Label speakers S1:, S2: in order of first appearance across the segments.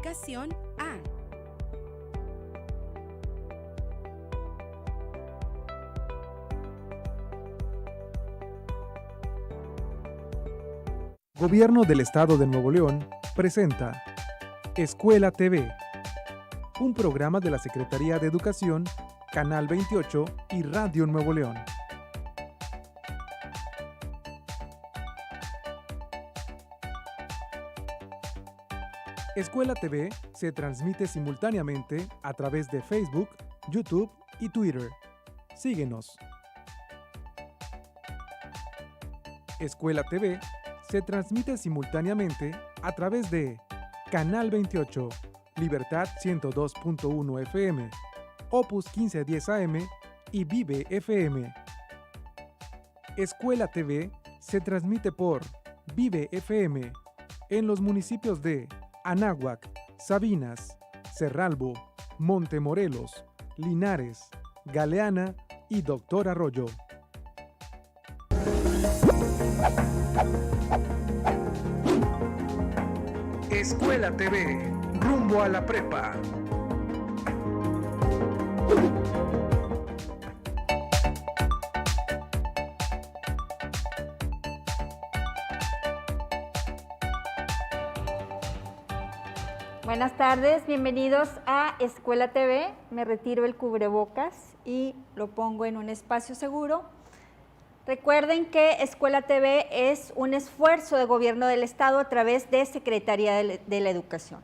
S1: Educación A.
S2: Gobierno del Estado de Nuevo León presenta Escuela TV, un programa de la Secretaría de Educación, Canal 28 y Radio Nuevo León. Escuela TV se transmite simultáneamente a través de Facebook, YouTube y Twitter. Síguenos. Escuela TV se transmite simultáneamente a través de Canal 28, Libertad 102.1 FM, Opus 1510 AM y Vive FM. Escuela TV se transmite por Vive FM en los municipios de Anáhuac, Sabinas, Cerralbo, Montemorelos, Linares, Galeana y Doctor Arroyo. Escuela TV, rumbo a la prepa.
S3: Buenas tardes, bienvenidos a Escuela TV. Me retiro el cubrebocas y lo pongo en un espacio seguro. Recuerden que Escuela TV es un esfuerzo de Gobierno del Estado a través de Secretaría de la Educación.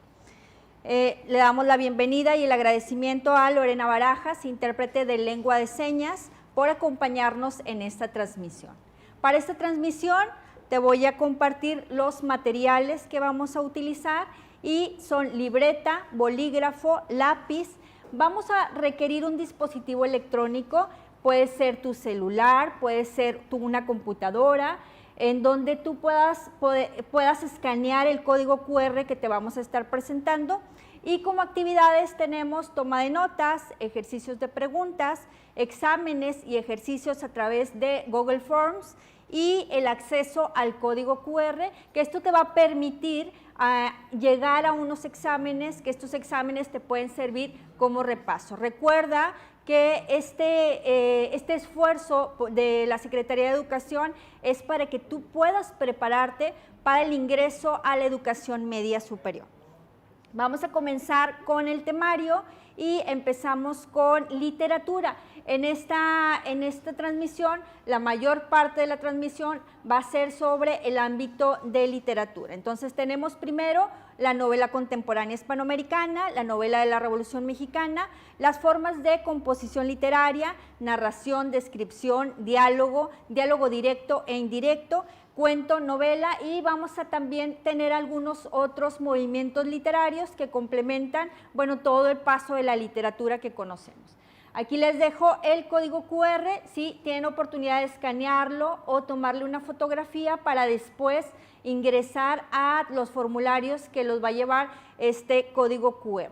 S3: Le damos la bienvenida y el agradecimiento a Lorena Barajas, intérprete de lengua de señas, por acompañarnos en esta transmisión. Para esta transmisión te voy a compartir los materiales que vamos a utilizar y son libreta, bolígrafo, lápiz. Vamos a requerir un dispositivo electrónico. Puede ser tu celular, puede ser una computadora, en donde tú puedas escanear el código QR que te vamos a estar presentando. Y como actividades tenemos toma de notas, ejercicios de preguntas, exámenes y ejercicios a través de Google Forms y el acceso al código QR, que esto te va a permitir llegar a unos exámenes, que estos exámenes te pueden servir como repaso. Recuerda que este esfuerzo de la Secretaría de Educación es para que tú puedas prepararte para el ingreso a la educación media superior. Vamos a comenzar con el temario y empezamos con literatura. En esta transmisión, la mayor parte de la transmisión va a ser sobre el ámbito de literatura. Entonces tenemos primero la novela contemporánea hispanoamericana, la novela de la Revolución Mexicana, las formas de composición literaria, narración, descripción, diálogo, diálogo directo e indirecto, cuento, novela, y vamos a también tener algunos otros movimientos literarios que complementan, bueno, todo el paso de la literatura que conocemos. Aquí les dejo el código QR, si tienen oportunidad de escanearlo o tomarle una fotografía para después ingresar a los formularios que los va a llevar este código QR.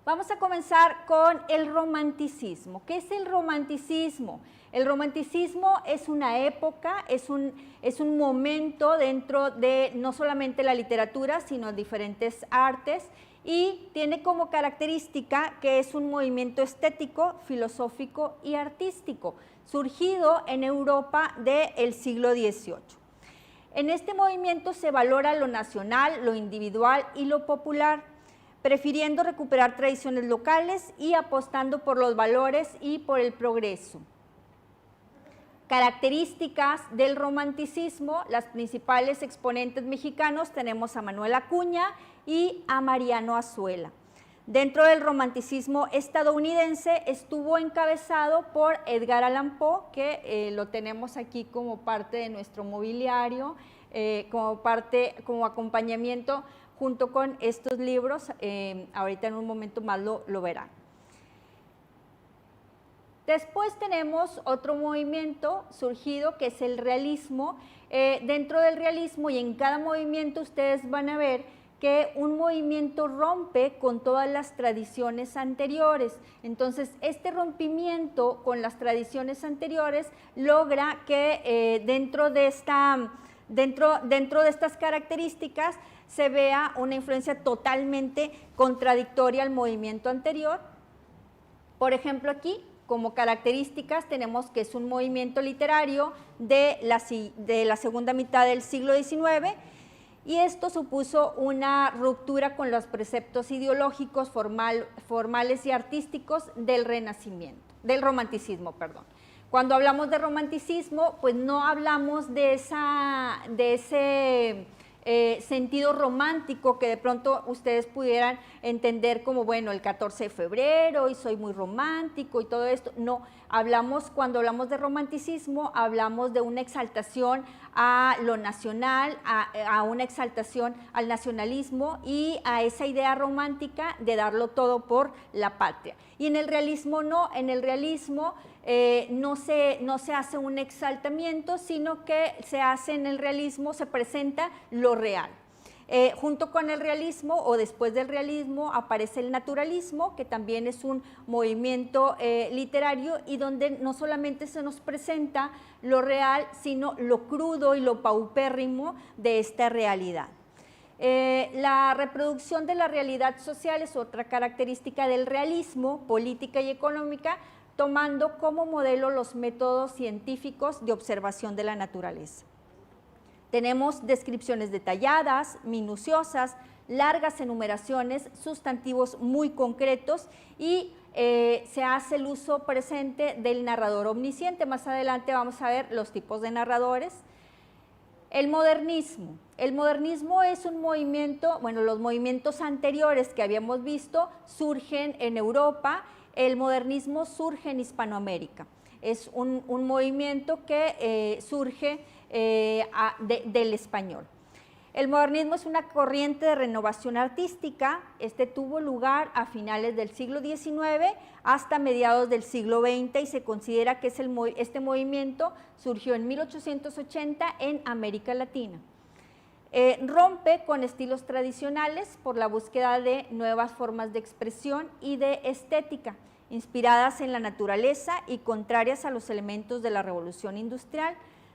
S3: Vamos a comenzar con el romanticismo. ¿Qué es el romanticismo? El romanticismo es una época, es un momento dentro de no solamente la literatura, sino diferentes artes, y tiene como característica que es un movimiento estético, filosófico y artístico, surgido en Europa del siglo XVIII. En este movimiento se valora lo nacional, lo individual y lo popular, prefiriendo recuperar tradiciones locales y apostando por los valores y por el progreso. Características del romanticismo: las principales exponentes mexicanos tenemos a Manuel Acuña y a Mariano Azuela. Dentro del romanticismo estadounidense estuvo encabezado por Edgar Allan Poe, que lo tenemos aquí como parte de nuestro mobiliario, como acompañamiento junto con estos libros. Ahorita en un momento más lo verán. Después tenemos otro movimiento surgido que es el realismo. Dentro del realismo y en cada movimiento ustedes van a ver que un movimiento rompe con todas las tradiciones anteriores. Entonces, este rompimiento con las tradiciones anteriores logra que dentro de estas características se vea una influencia totalmente contradictoria al movimiento anterior. Por ejemplo, aquí, como características, tenemos que es un movimiento literario de la segunda mitad del siglo XIX, y esto supuso una ruptura con los preceptos ideológicos formales y artísticos del romanticismo, perdón. Cuando hablamos de romanticismo, pues no hablamos de ese sentido romántico que de pronto ustedes pudieran entender como, bueno, el 14 de febrero y soy muy romántico y todo esto. No, cuando hablamos de romanticismo, hablamos de una exaltación a lo nacional, a una exaltación al nacionalismo y a esa idea romántica de darlo todo por la patria. Y en el realismo no, en el realismo no se hace un exaltamiento, sino que se hace en el realismo, se presenta lo real. Junto con el realismo o después del realismo aparece el naturalismo, que también es un movimiento literario y donde no solamente se nos presenta lo real, sino lo crudo y lo paupérrimo de esta realidad. La reproducción de la realidad social es otra característica del realismo, política y económica, tomando como modelo los métodos científicos de observación de la naturaleza. Tenemos descripciones detalladas, minuciosas, largas enumeraciones, sustantivos muy concretos y se hace el uso presente del narrador omnisciente. Más adelante vamos a ver los tipos de narradores. El modernismo. El modernismo es un movimiento, bueno, los movimientos anteriores que habíamos visto surgen en Europa. El modernismo surge en Hispanoamérica. Es un movimiento que surge del español. El modernismo es una corriente de renovación artística. Este tuvo lugar a finales del siglo XIX hasta mediados del siglo XX y se considera que este movimiento surgió en 1880 en América Latina. Rompe con estilos tradicionales por la búsqueda de nuevas formas de expresión y de estética, inspiradas en la naturaleza y contrarias a los elementos de la revolución industrial.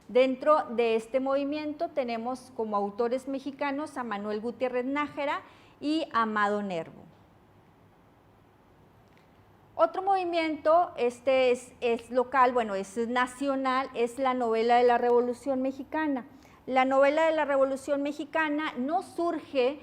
S3: Dentro de este movimiento tenemos como autores mexicanos a Manuel Gutiérrez Nájera y Amado Nervo. Otro movimiento, este es local, bueno, es nacional, es la novela de la Revolución Mexicana. La novela de la Revolución Mexicana no surge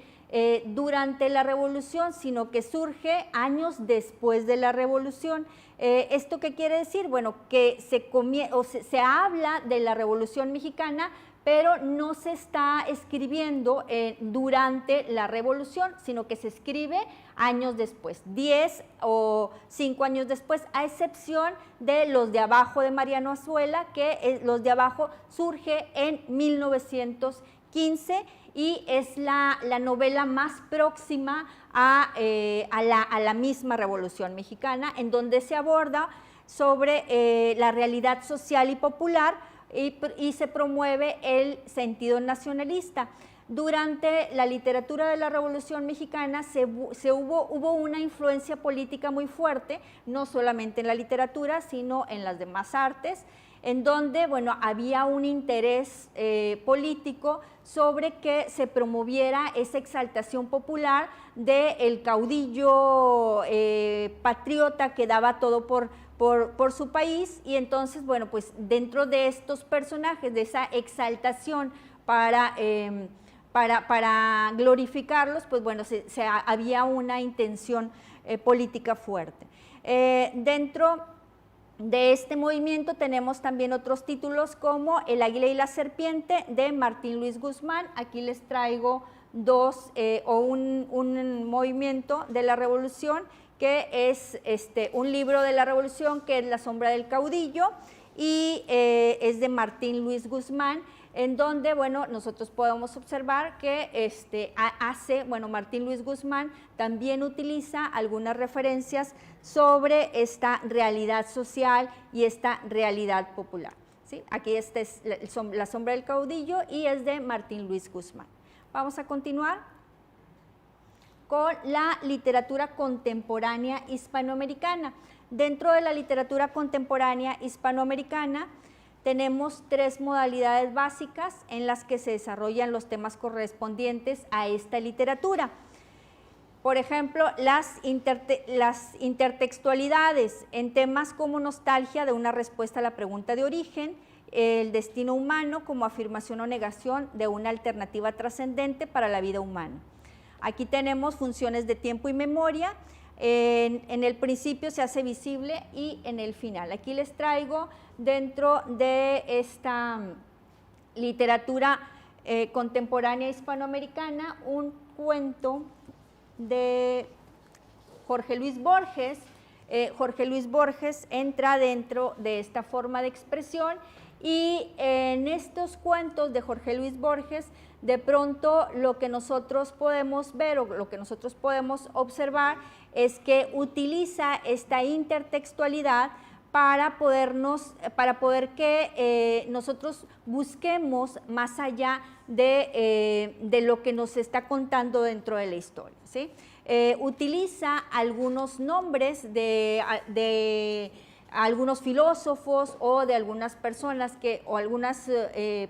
S3: durante la Revolución, sino que surge años después de la Revolución. ¿Esto qué quiere decir? Bueno, que se habla de la Revolución Mexicana, pero no se está escribiendo durante la Revolución, sino que se escribe años después, 10 o 5 años después, a excepción de Los de Abajo de Mariano Azuela, que Los de Abajo surge en 1915 y es la novela más próxima a la misma Revolución Mexicana, en donde se aborda sobre la realidad social y popular y se promueve el sentido nacionalista. Durante la literatura de la Revolución Mexicana hubo una influencia política muy fuerte, no solamente en la literatura, sino en las demás artes, en donde, bueno, había un interés político sobre que se promoviera esa exaltación popular del caudillo patriota que daba todo por su país, y entonces, bueno, pues dentro de estos personajes, de esa exaltación para glorificarlos, pues bueno, había una intención política fuerte. Dentro de este movimiento tenemos también otros títulos como El Águila y la Serpiente de Martín Luis Guzmán. Aquí les traigo un movimiento de la Revolución, que es un libro de la Revolución, que es La Sombra del Caudillo, y es de Martín Luis Guzmán, en donde, bueno, nosotros podemos observar que Martín Luis Guzmán también utiliza algunas referencias sobre esta realidad social y esta realidad popular, ¿sí? Aquí esta es La Sombra del Caudillo y es de Martín Luis Guzmán. Vamos a continuar con la literatura contemporánea hispanoamericana. Dentro de la literatura contemporánea hispanoamericana tenemos 3 modalidades básicas en las que se desarrollan los temas correspondientes a esta literatura. Por ejemplo, las intertextualidades en temas como nostalgia de una respuesta a la pregunta de origen, el destino humano como afirmación o negación de una alternativa trascendente para la vida humana. Aquí tenemos funciones de tiempo y memoria, en el principio se hace visible y en el final. Aquí les traigo dentro de esta literatura contemporánea hispanoamericana un cuento de Jorge Luis Borges. Jorge Luis Borges entra dentro de esta forma de expresión y en estos cuentos de Jorge Luis Borges, de pronto lo que nosotros podemos ver o lo que nosotros podemos observar es que utiliza esta intertextualidad para poder que nosotros busquemos más allá de lo que nos está contando dentro de la historia, ¿sí? Utiliza algunos nombres de algunos filósofos o de algunas personas o algunas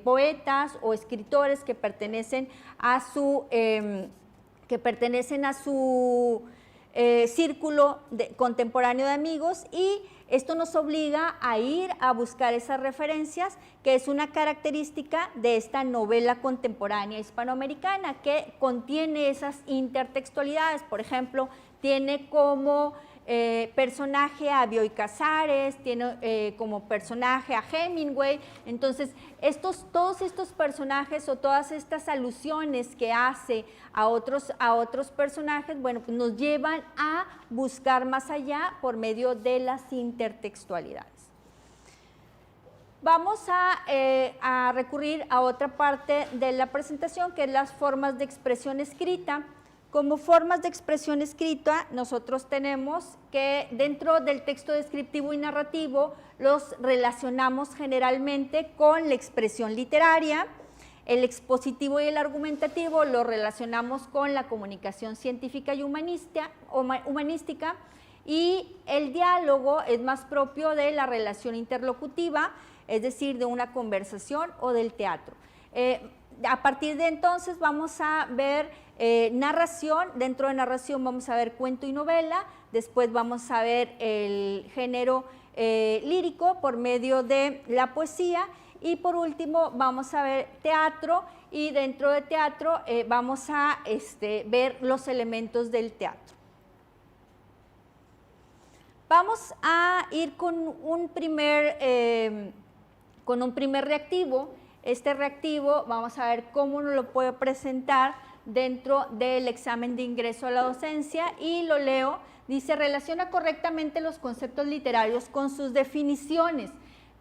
S3: poetas o escritores que pertenecen a su círculo contemporáneo de amigos, y esto nos obliga a ir a buscar esas referencias, que es una característica de esta novela contemporánea hispanoamericana, que contiene esas intertextualidades. Por ejemplo, tiene como personaje a Bioy Casares, tiene como personaje a Hemingway. Entonces, todos estos personajes o todas estas alusiones que hace a otros personajes, bueno, pues nos llevan a buscar más allá por medio de las intertextualidades. Vamos a recurrir a otra parte de la presentación, que es las formas de expresión escrita. Como formas de expresión escrita, nosotros tenemos que dentro del texto descriptivo y narrativo los relacionamos generalmente con la expresión literaria, el expositivo y el argumentativo lo relacionamos con la comunicación científica y humanística, y el diálogo es más propio de la relación interlocutiva, es decir, de una conversación o del teatro. A partir de entonces vamos a ver narración. Dentro de narración vamos a ver cuento y novela, después vamos a ver el género lírico por medio de la poesía, y por último vamos a ver teatro, y dentro de teatro vamos a ver los elementos del teatro. Vamos a ir con un primer reactivo. Este reactivo vamos a ver cómo nos lo puede presentar dentro del examen de ingreso a la docencia, y lo leo. Dice: relaciona correctamente los conceptos literarios con sus definiciones.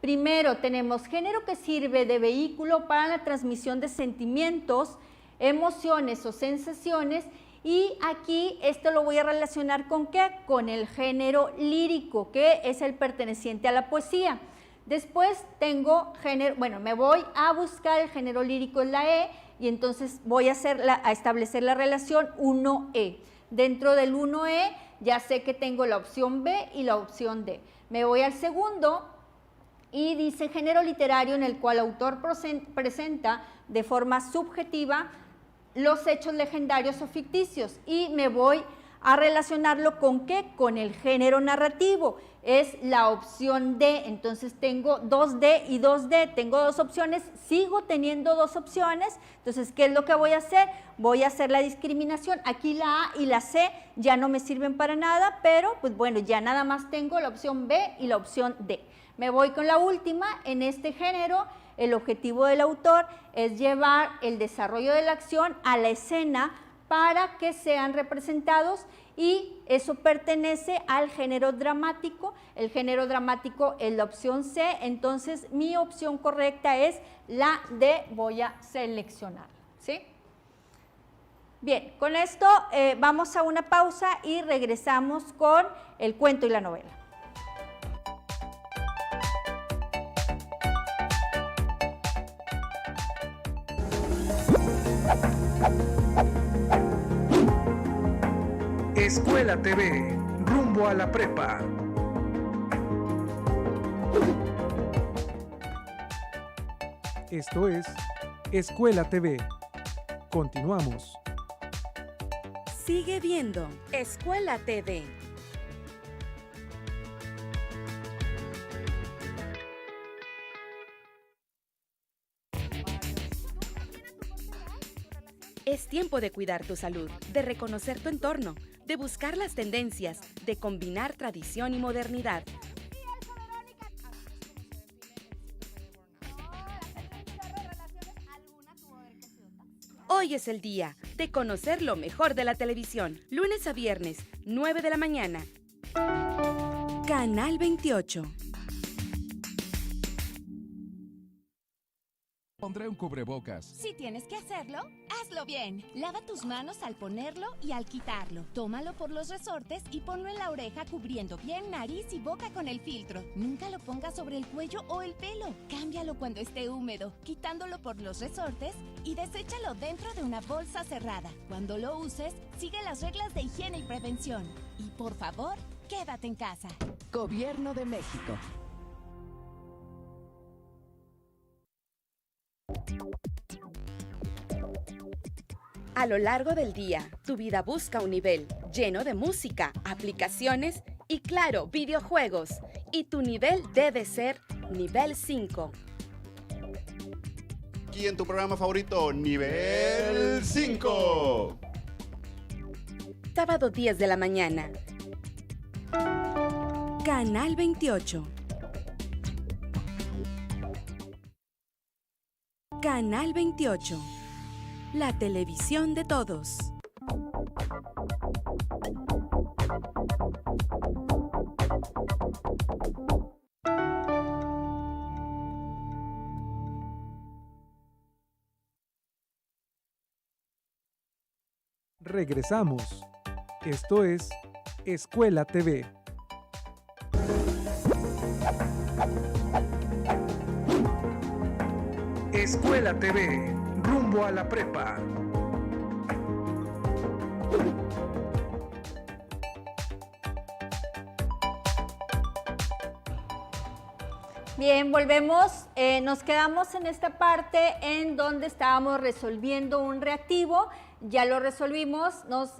S3: Primero tenemos género que sirve de vehículo para la transmisión de sentimientos, emociones o sensaciones, y aquí esto lo voy a relacionar ¿con qué? Con el género lírico, que es el perteneciente a la poesía. Después tengo género, bueno, me voy a buscar el género lírico en la E, y entonces voy a establecer la relación 1E. Dentro del 1E ya sé que tengo la opción B y la opción D. Me voy al segundo y dice género literario en el cual el autor presenta de forma subjetiva los hechos legendarios o ficticios, y me voy a relacionarlo ¿con qué? Con el género narrativo, es la opción D. Entonces tengo 2D y 2D, tengo dos opciones, sigo teniendo dos opciones. Entonces, ¿qué es lo que voy a hacer? Voy a hacer la discriminación. Aquí la A y la C ya no me sirven para nada, pero pues bueno, ya nada más tengo la opción B y la opción D. Me voy con la última. En este género, el objetivo del autor es llevar el desarrollo de la acción a la escena para que sean representados, y eso pertenece al género dramático. El género dramático es la opción C, entonces mi opción correcta es la D, voy a seleccionar, ¿sí? Bien, con esto vamos a una pausa y regresamos con el cuento y la novela.
S2: Escuela TV, rumbo a la prepa. Esto es Escuela TV. Continuamos.
S1: Sigue viendo Escuela TV. Es tiempo de cuidar tu salud, de reconocer tu entorno, de buscar las tendencias, de combinar tradición y modernidad. Hoy es el día de conocer lo mejor de la televisión. Lunes a viernes, 9 de la mañana. Canal 28.
S4: Pondré un cubrebocas.
S5: Si tienes que hacerlo, hazlo bien. Lava tus manos al ponerlo y al quitarlo. Tómalo por los resortes y ponlo en la oreja cubriendo bien nariz y boca con el filtro. Nunca lo pongas sobre el cuello o el pelo. Cámbialo cuando esté húmedo, quitándolo por los resortes y deséchalo dentro de una bolsa cerrada. Cuando lo uses, sigue las reglas de higiene y prevención. Y por favor, quédate en casa.
S6: Gobierno de México.
S1: A lo largo del día, tu vida busca un nivel lleno de música, aplicaciones y, claro, videojuegos. Y tu nivel debe ser nivel 5.
S7: Aquí en tu programa favorito, Nivel 5.
S1: Sábado 10 de la mañana. Canal 28. Canal 28. La televisión de todos.
S2: Regresamos. Esto es Escuela TV. Escuela TV, rumbo a la prepa.
S3: Bien, volvemos. Nos quedamos en esta parte en donde estábamos resolviendo un reactivo. Ya lo resolvimos, nos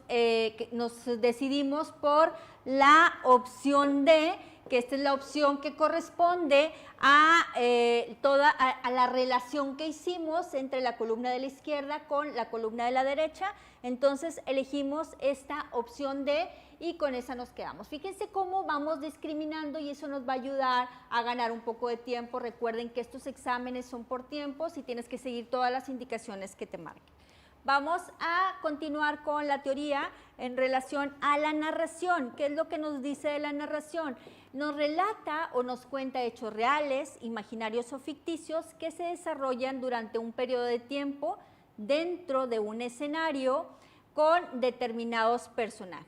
S3: decidimos por la opción D, que esta es la opción que corresponde a la relación que hicimos entre la columna de la izquierda con la columna de la derecha. Entonces elegimos esta opción D y con esa nos quedamos. Fíjense cómo vamos discriminando y eso nos va a ayudar a ganar un poco de tiempo. Recuerden que estos exámenes son por tiempos y tienes que seguir todas las indicaciones que te marquen. Vamos a continuar con la teoría en relación a la narración. ¿Qué es lo que nos dice de la narración? Nos relata o nos cuenta hechos reales, imaginarios o ficticios que se desarrollan durante un periodo de tiempo dentro de un escenario con determinados personajes.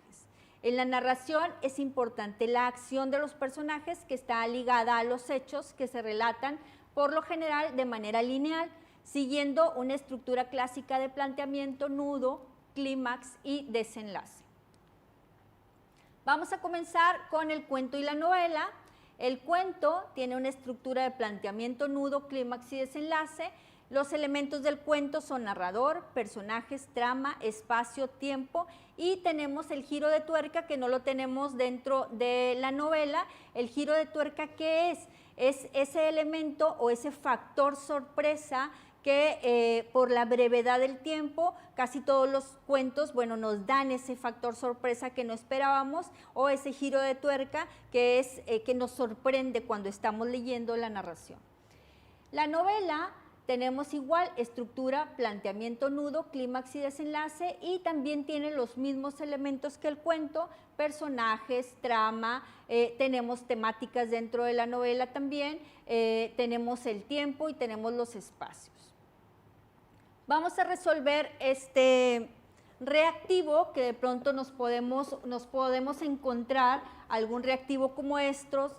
S3: En la narración es importante la acción de los personajes que está ligada a los hechos que se relatan por lo general de manera lineal, siguiendo una estructura clásica de planteamiento, nudo, clímax y desenlace. Vamos a comenzar con el cuento y la novela. El cuento tiene una estructura de planteamiento, nudo, clímax y desenlace. Los elementos del cuento son narrador, personajes, trama, espacio, tiempo y tenemos el giro de tuerca que no lo tenemos dentro de la novela. El giro de tuerca, ¿qué es? Es ese elemento o ese factor sorpresa que por la brevedad del tiempo, casi todos los cuentos, bueno, nos dan ese factor sorpresa que no esperábamos o ese giro de tuerca que es que nos sorprende cuando estamos leyendo la narración. La novela tenemos igual estructura, planteamiento, nudo, clímax y desenlace y también tiene los mismos elementos que el cuento, personajes, trama, tenemos temáticas dentro de la novela también, tenemos el tiempo y tenemos los espacios. Vamos a resolver este reactivo que de pronto nos podemos encontrar algún reactivo como estos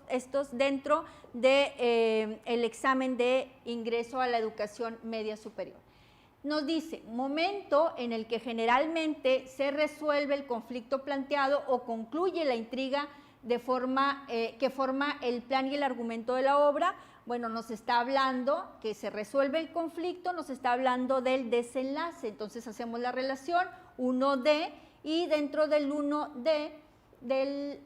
S3: dentro de el examen de ingreso a la educación media superior. Nos dice, momento en el que generalmente se resuelve el conflicto planteado o concluye la intriga que forma el plan y el argumento de la obra. Bueno, nos está hablando que se resuelve el conflicto, nos está hablando del desenlace. Entonces hacemos la relación 1D y dentro del 1D, del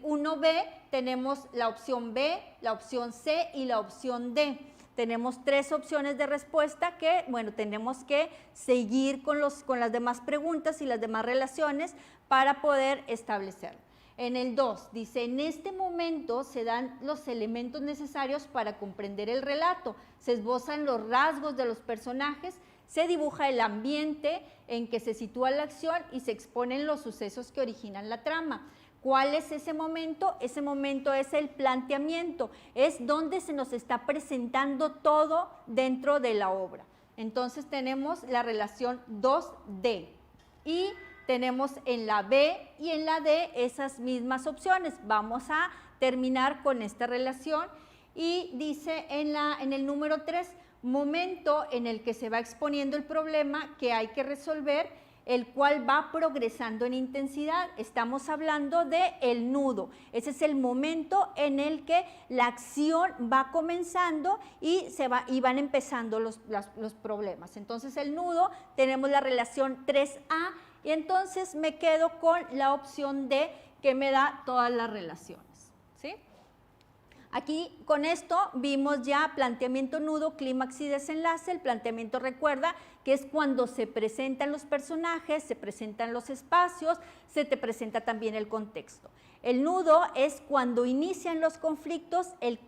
S3: 1B tenemos la opción B, la opción C y la opción D. Tenemos 3 opciones de respuesta que, bueno, tenemos que seguir con las demás preguntas y las demás relaciones para poder establecer. En el 2 dice, en este momento se dan los elementos necesarios para comprender el relato, se esbozan los rasgos de los personajes, se dibuja el ambiente en que se sitúa la acción y se exponen los sucesos que originan la trama. ¿Cuál es ese momento? Ese momento es el planteamiento, es donde se nos está presentando todo dentro de la obra. Entonces tenemos la relación 2D y tenemos en la B y en la D esas mismas opciones. Vamos a terminar con esta relación y dice en el número 3, momento en el que se va exponiendo el problema que hay que resolver, el cual va progresando en intensidad. Estamos hablando del nudo. Ese es el momento en el que la acción va comenzando y van empezando los problemas. Entonces el nudo, tenemos la relación 3A y entonces me quedo con la opción D que me da todas las relaciones, ¿sí? Aquí con esto vimos ya planteamiento, nudo, clímax y desenlace. El planteamiento, recuerda que es cuando se presentan los personajes, se presentan los espacios, se te presenta también el contexto. El nudo es cuando inician los conflictos, el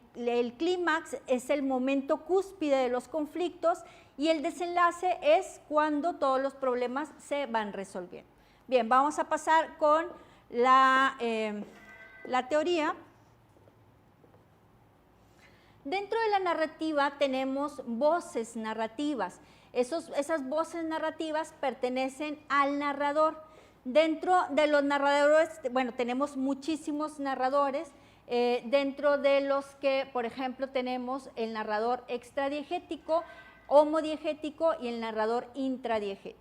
S3: clímax es el momento cúspide de los conflictos y el desenlace es cuando todos los problemas se van resolviendo. Bien, vamos a pasar con la teoría. Dentro de la narrativa tenemos voces narrativas. Esas voces narrativas pertenecen al narrador. Dentro de los narradores, bueno, tenemos muchísimos narradores, dentro de los que, por ejemplo, tenemos el narrador extradiegético, homodiegético y el narrador intradiegético.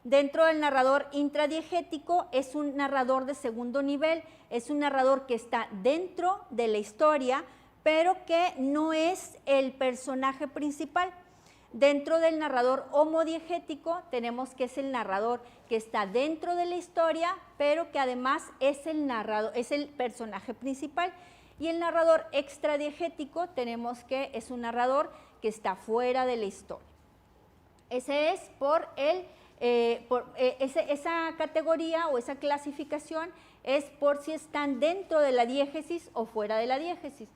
S3: Dentro del narrador intradiegético es un narrador de segundo nivel, es un narrador que está dentro de la historia, pero que no es el personaje principal. Dentro del narrador homodiegético tenemos que es el narrador que está dentro de la historia, pero que además es el personaje principal. Y el narrador extradiegético tenemos que es un narrador que está fuera de la historia. Ese es esa categoría o esa clasificación es por si están dentro de la diégesis o fuera de la diégesis.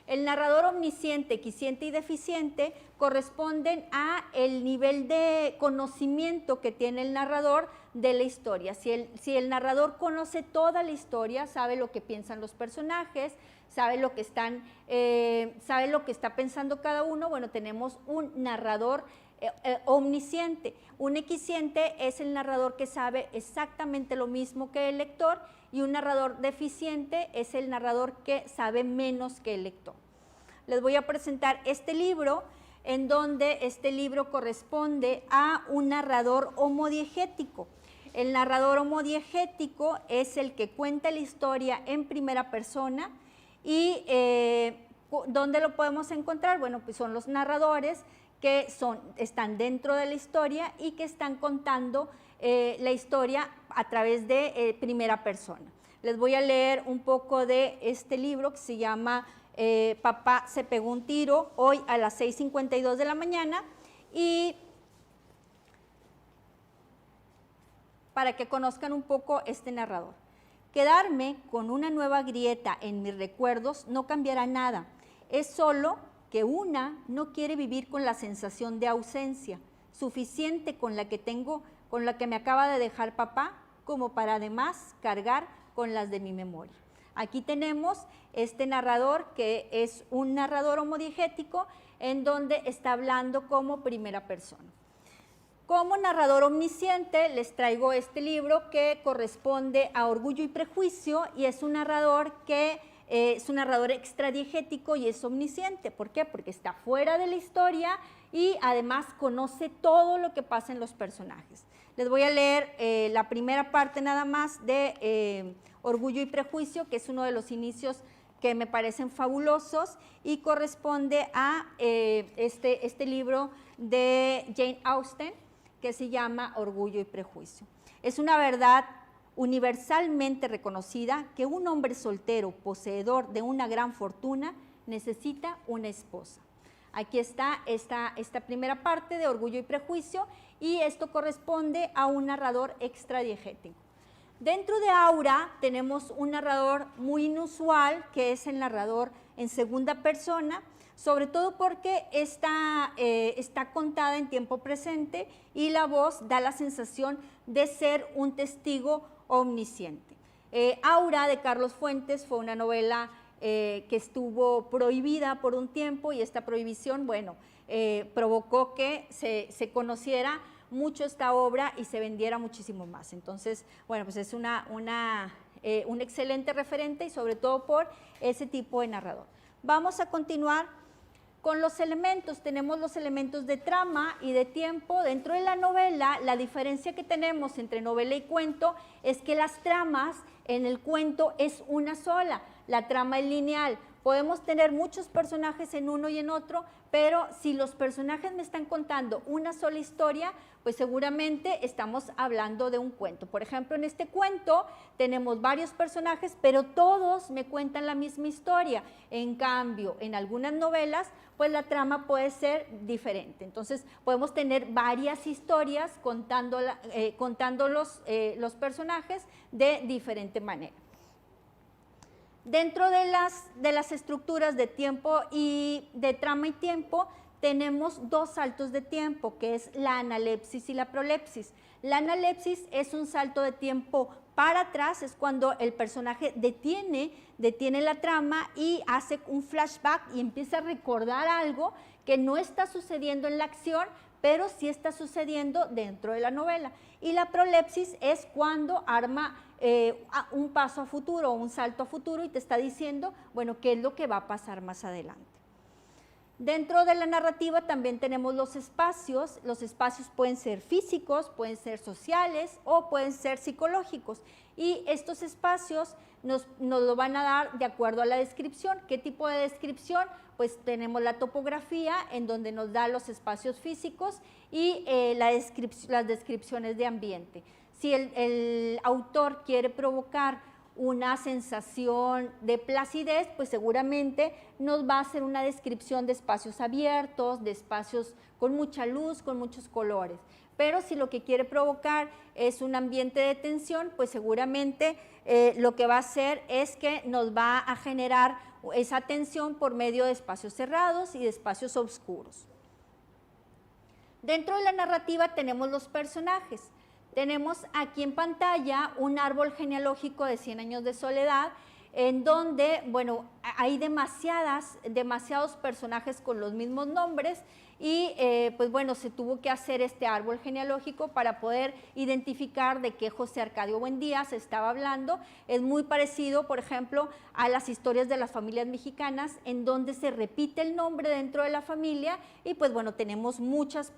S3: El narrador omnisciente, quiesciente y deficiente corresponden a el nivel de conocimiento que tiene el narrador de la historia. Si el narrador conoce toda la historia, sabe lo que piensan los personajes, sabe lo que está pensando cada uno, bueno, tenemos un narrador omnisciente. Un equisciente es el narrador que sabe exactamente lo mismo que el lector y un narrador deficiente es el narrador que sabe menos que el lector. Les voy a presentar este libro, en donde este libro corresponde a un narrador homodiegético. El narrador homodiegético es el que cuenta la historia en primera persona y ¿dónde lo podemos encontrar? Bueno, pues son los narradores que están dentro de la historia y que están contando la historia a través de primera persona. Les voy a leer un poco de este libro que se llama Papá se pegó un tiro, hoy a las 6:52 de la mañana, y para que conozcan un poco este narrador. Quedarme con una nueva grieta en mis recuerdos no cambiará nada, es solo que una no quiere vivir con la sensación de ausencia, suficiente con la que me acaba de dejar papá, como para además cargar con las de mi memoria. Aquí tenemos este narrador que es un narrador homodiegético en donde está hablando como primera persona. Como narrador omnisciente les traigo este libro que corresponde a Orgullo y Prejuicio y es un narrador que es un narrador extradiegético y es omnisciente. ¿Por qué? Porque está fuera de la historia y además conoce todo lo que pasa en los personajes. Les voy a leer la primera parte nada más de Orgullo y Prejuicio, que es uno de los inicios que me parecen fabulosos y corresponde a este libro de Jane Austen, que se llama Orgullo y Prejuicio. Es una verdad universalmente reconocida que un hombre soltero, poseedor de una gran fortuna, necesita una esposa. Aquí está esta primera parte de Orgullo y Prejuicio, y esto corresponde a un narrador extradiegético. Dentro de Aura tenemos un narrador muy inusual, que es el narrador en segunda persona, sobre todo porque está contada en tiempo presente y la voz da la sensación de ser un testigo omnisciente. Aura, de Carlos Fuentes, fue una novela que estuvo prohibida por un tiempo, y esta prohibición, bueno, provocó que se conociera mucho esta obra y se vendiera muchísimo más. Entonces, bueno, pues es un excelente referente, y sobre todo por ese tipo de narrador. Vamos a continuar con los elementos. Tenemos los elementos de trama y de tiempo. Dentro de la novela, la diferencia que tenemos entre novela y cuento es que las tramas en el cuento es una sola, la trama es lineal. Podemos tener muchos personajes en uno y en otro, pero si los personajes me están contando una sola historia, pues seguramente estamos hablando de un cuento. Por ejemplo, en este cuento tenemos varios personajes, pero todos me cuentan la misma historia. En cambio, en algunas novelas, pues la trama puede ser diferente. Entonces, podemos tener varias historias contando los personajes de diferente manera. Dentro de las estructuras de tiempo y de trama y tiempo, tenemos dos saltos de tiempo, que es la analepsis y la prolepsis. La analepsis es un salto de tiempo para atrás, es cuando el personaje detiene la trama y hace un flashback y empieza a recordar algo que no está sucediendo en la acción, pero sí está sucediendo dentro de la novela. Y la prolepsis es cuando arma un paso a futuro o un salto a futuro y te está diciendo, bueno, qué es lo que va a pasar más adelante. Dentro de la narrativa también tenemos los espacios. Los espacios pueden ser físicos, pueden ser sociales o pueden ser psicológicos. Y estos espacios nos lo van a dar de acuerdo a la descripción. ¿Qué tipo de descripción? Pues tenemos la topografía, en donde nos da los espacios físicos, y las descripciones de ambiente. Si el autor quiere provocar una sensación de placidez, pues seguramente nos va a hacer una descripción de espacios abiertos, de espacios con mucha luz, con muchos colores. Pero si lo que quiere provocar es un ambiente de tensión, pues seguramente lo que va a hacer es que nos va a generar esa tensión por medio de espacios cerrados y de espacios oscuros. Dentro de la narrativa tenemos los personajes. Tenemos aquí en pantalla un árbol genealógico de 100 años de soledad, en donde, bueno, hay demasiados personajes con los mismos nombres, y pues bueno, se tuvo que hacer este árbol genealógico para poder identificar de qué José Arcadio Buendía se estaba hablando. Es muy parecido, por ejemplo, a las historias de las familias mexicanas, en donde se repite el nombre dentro de la familia, y pues bueno, tenemos muchos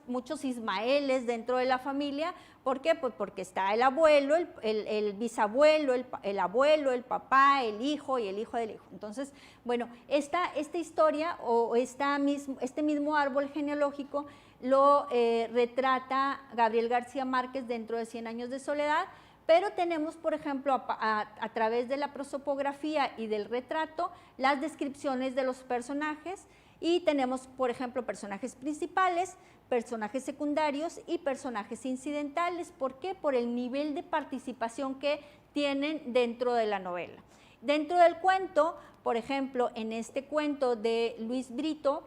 S3: Ismaeles dentro de la familia. ¿Por qué? Pues porque está el abuelo, el bisabuelo, el abuelo, el papá, el hijo y el hijo del hijo. Entonces, bueno, esta historia o este mismo árbol genealógico lo retrata Gabriel García Márquez dentro de 100 años de soledad, pero tenemos, por ejemplo, a través de la prosopografía y del retrato, las descripciones de los personajes, y tenemos, por ejemplo, personajes principales, personajes secundarios y personajes incidentales. ¿Por qué? Por el nivel de participación que tienen dentro de la novela. Dentro del cuento, por ejemplo, en este cuento de Luis Brito,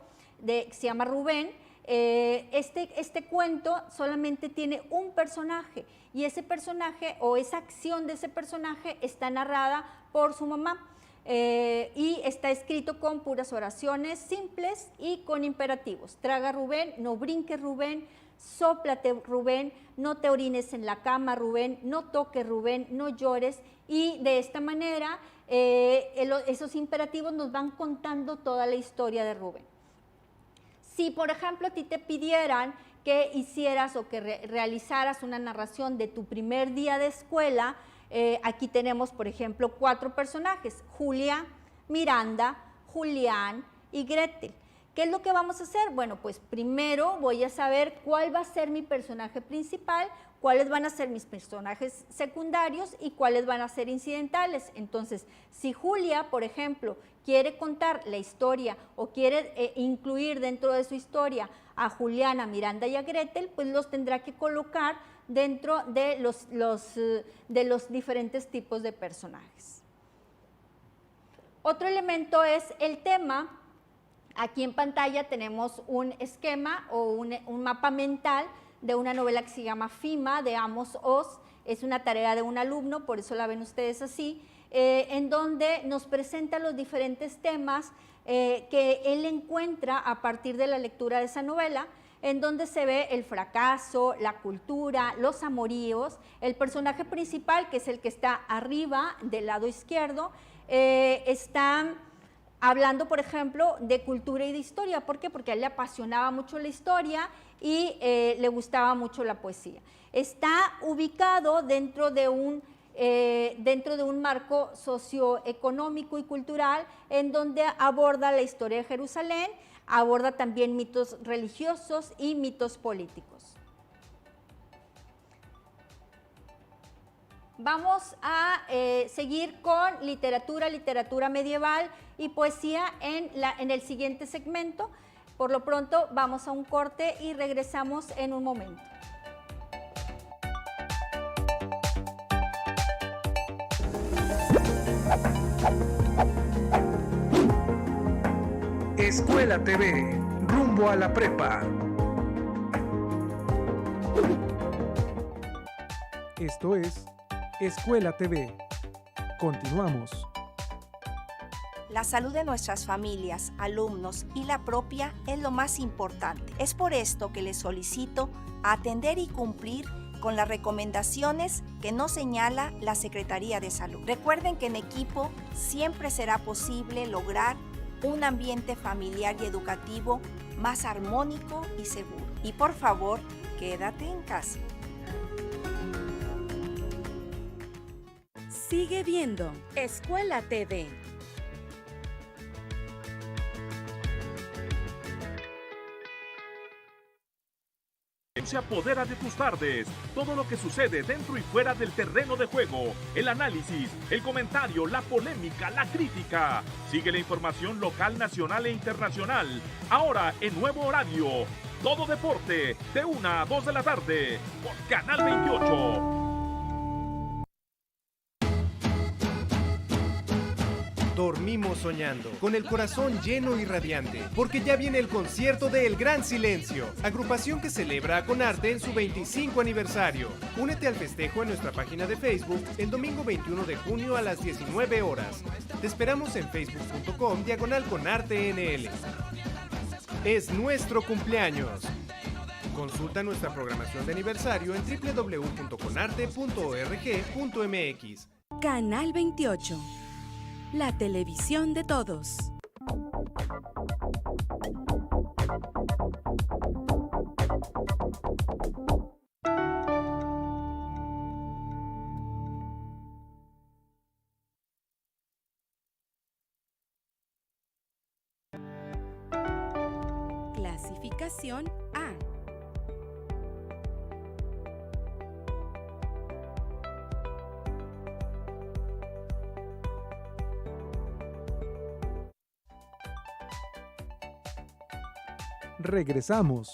S3: que se llama Rubén, este cuento solamente tiene un personaje, y ese personaje o esa acción de ese personaje está narrada por su mamá. Y está escrito con puras oraciones simples y con imperativos. Traga Rubén, no brinques Rubén, sóplate Rubén, no te orines en la cama Rubén, no toques Rubén, no llores, y de esta manera esos imperativos nos van contando toda la historia de Rubén. Si, por ejemplo, a ti te pidieran que hicieras o que realizaras una narración de tu primer día de escuela. Aquí tenemos, por ejemplo, 4 personajes: Julia, Miranda, Julián y Gretel. ¿Qué es lo que vamos a hacer? Bueno, pues primero voy a saber cuál va a ser mi personaje principal, cuáles van a ser mis personajes secundarios y cuáles van a ser incidentales. Entonces, si Julia, por ejemplo, quiere contar la historia o quiere incluir dentro de su historia a Julián, a Miranda y a Gretel, pues los tendrá que colocar dentro de los diferentes tipos de personajes. Otro elemento es el tema. Aquí en pantalla tenemos un esquema o un mapa mental de una novela que se llama Fima, de Amos Oz. Es una tarea de un alumno, por eso la ven ustedes así, en donde nos presenta los diferentes temas que él encuentra a partir de la lectura de esa novela, en donde se ve el fracaso, la cultura, los amoríos. El personaje principal, que es el que está arriba del lado izquierdo, está hablando, por ejemplo, de cultura y de historia. ¿Por qué? Porque a él le apasionaba mucho la historia y le gustaba mucho la poesía. Está ubicado dentro de un marco socioeconómico y cultural, en donde aborda la historia de Jerusalén, aborda también mitos religiosos y mitos políticos. Vamos a seguir con literatura medieval y poesía en el siguiente segmento. Por lo pronto vamos a un corte y regresamos en un momento.
S2: Escuela TV, rumbo a la prepa. Esto es Escuela TV. Continuamos.
S4: La salud de nuestras familias, alumnos y la propia es lo más importante. Es por esto que les solicito atender y cumplir con las recomendaciones que nos señala la Secretaría de Salud. Recuerden que en equipo siempre será posible lograr un ambiente familiar y educativo más armónico y seguro. Y por favor, quédate en casa.
S1: Sigue viendo Escuela TV.
S8: Se apodera de tus tardes. Todo lo que sucede dentro y fuera del terreno de juego. El análisis, el comentario, la polémica, la crítica. Sigue la información local, nacional e internacional. Ahora en nuevo horario. Todo deporte, de 1 a 2 de la tarde. Por Canal 28.
S9: Dormimos soñando, con el corazón lleno y radiante, porque ya viene el concierto de El Gran Silencio, agrupación que celebra a Conarte en su 25 aniversario. Únete al festejo en nuestra página de Facebook el domingo 21 de junio a las 19 horas. Te esperamos en facebook.com/ConarteNL. Es nuestro cumpleaños. Consulta nuestra programación de aniversario en www.conarte.org.mx.
S1: Canal 28. La televisión de todos. Clasificación A.
S2: Regresamos.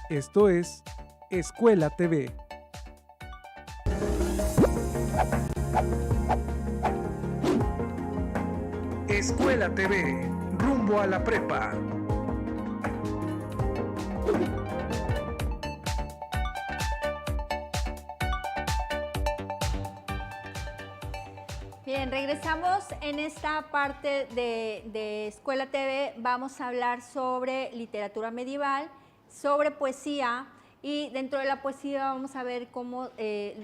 S2: Esto es Escuela TV. Escuela TV, rumbo a la prepa.
S3: Bien, regresamos en esta parte de Escuela TV. Vamos a hablar sobre literatura medieval, sobre poesía, y dentro de la poesía vamos a ver cómo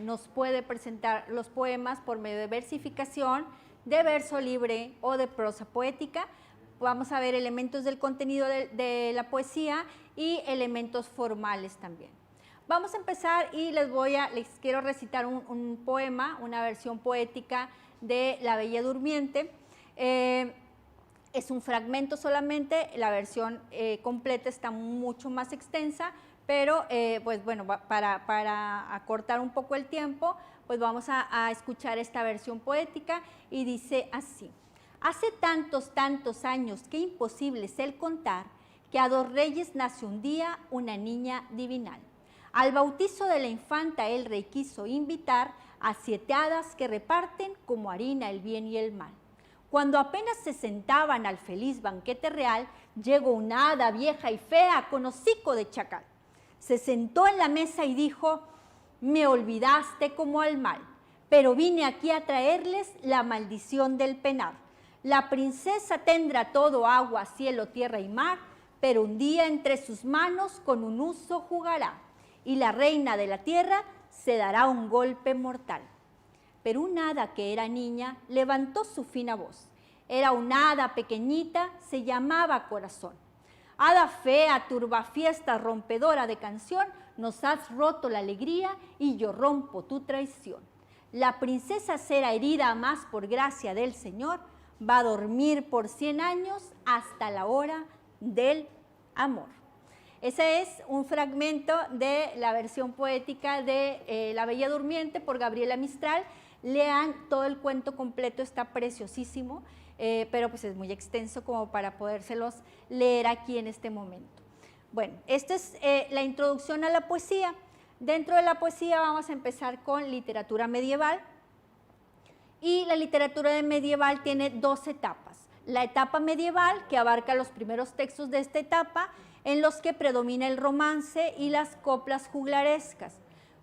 S3: nos puede presentar los poemas por medio de versificación, de verso libre o de prosa poética. vamos a ver elementos del contenido de la poesía y elementos formales también. Vamos a empezar y les quiero recitar un poema, una versión poética de La Bella Durmiente. Es un fragmento solamente, la versión completa está mucho más extensa, pero pues bueno, para acortar un poco el tiempo, pues vamos a escuchar esta versión poética y dice así. Hace tantos años que imposible es el contar, que a 2 reyes nació un día una niña divinal. Al bautizo de la infanta el rey quiso invitar a 7 hadas que reparten como harina el bien y el mal. Cuando apenas se sentaban al feliz banquete real, llegó una hada vieja y fea con hocico de chacal. Se sentó en la mesa y dijo, me olvidaste como al mal, pero vine aquí a traerles la maldición del penar. La princesa tendrá todo agua, cielo, tierra y mar, pero un día entre sus manos con un uso jugará, y la reina de la tierra se dará un golpe mortal. Pero una hada que era niña levantó su fina voz. Era una hada pequeñita, se llamaba Corazón. Hada fea, turbafiesta, rompedora de canción, nos has roto la alegría y yo rompo tu traición. La princesa será herida más por gracia del Señor, va a dormir por 100 años hasta la hora del amor. Ese es un fragmento de la versión poética de La Bella Durmiente por Gabriela Mistral. Lean todo el cuento completo, está preciosísimo, pero pues es muy extenso como para podérselos leer aquí en este momento. Bueno, esta es la introducción a la poesía. Dentro de la poesía vamos a empezar con literatura medieval. Y la literatura medieval tiene 2 etapas. La etapa medieval, que abarca los primeros textos de esta etapa, en los que predomina el romance y las coplas juglarescas,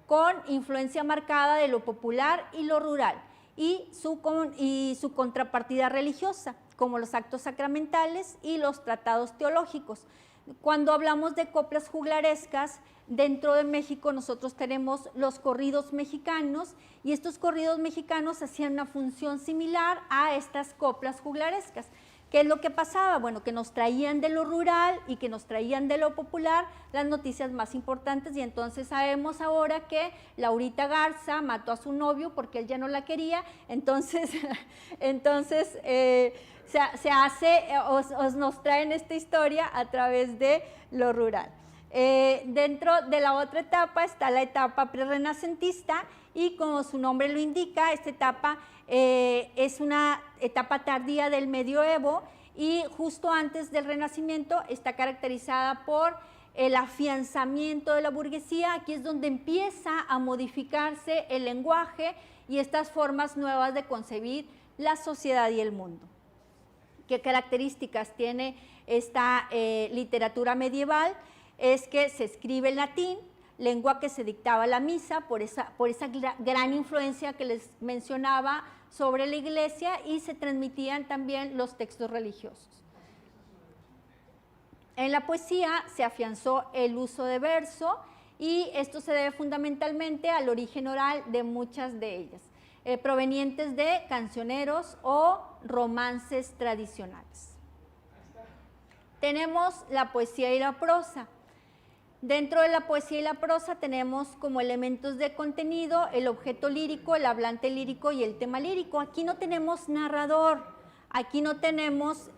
S3: con influencia marcada de lo popular y lo rural, y su contrapartida religiosa, como los actos sacramentales y los tratados teológicos. Cuando hablamos de coplas juglarescas, dentro de México nosotros tenemos los corridos mexicanos, y estos corridos mexicanos hacían una función similar a estas coplas juglarescas. ¿Qué es lo que pasaba? Bueno, que nos traían de lo rural y que nos traían de lo popular las noticias más importantes, y entonces sabemos ahora que Laurita Garza mató a su novio porque él ya no la quería, entonces nos traen esta historia a través de lo rural. Dentro de la otra etapa está la etapa prerrenacentista, y como su nombre lo indica, esta etapa es una etapa tardía del medioevo, y justo antes del Renacimiento está caracterizada por el afianzamiento de la burguesía. Aquí es donde empieza a modificarse el lenguaje y estas formas nuevas de concebir la sociedad y el mundo. ¿Qué características tiene esta literatura medieval? Es que se escribe en latín, lengua que se dictaba la misa por esa gran influencia que les mencionaba sobre la iglesia, y se transmitían también los textos religiosos. En la poesía se afianzó el uso de verso, y esto se debe fundamentalmente al origen oral de muchas de ellas, provenientes de cancioneros o romances tradicionales. Tenemos la poesía y la prosa. Dentro de la poesía y la prosa tenemos como elementos de contenido el objeto lírico, el hablante lírico y el tema lírico. Aquí no tenemos narrador, aquí no tenemos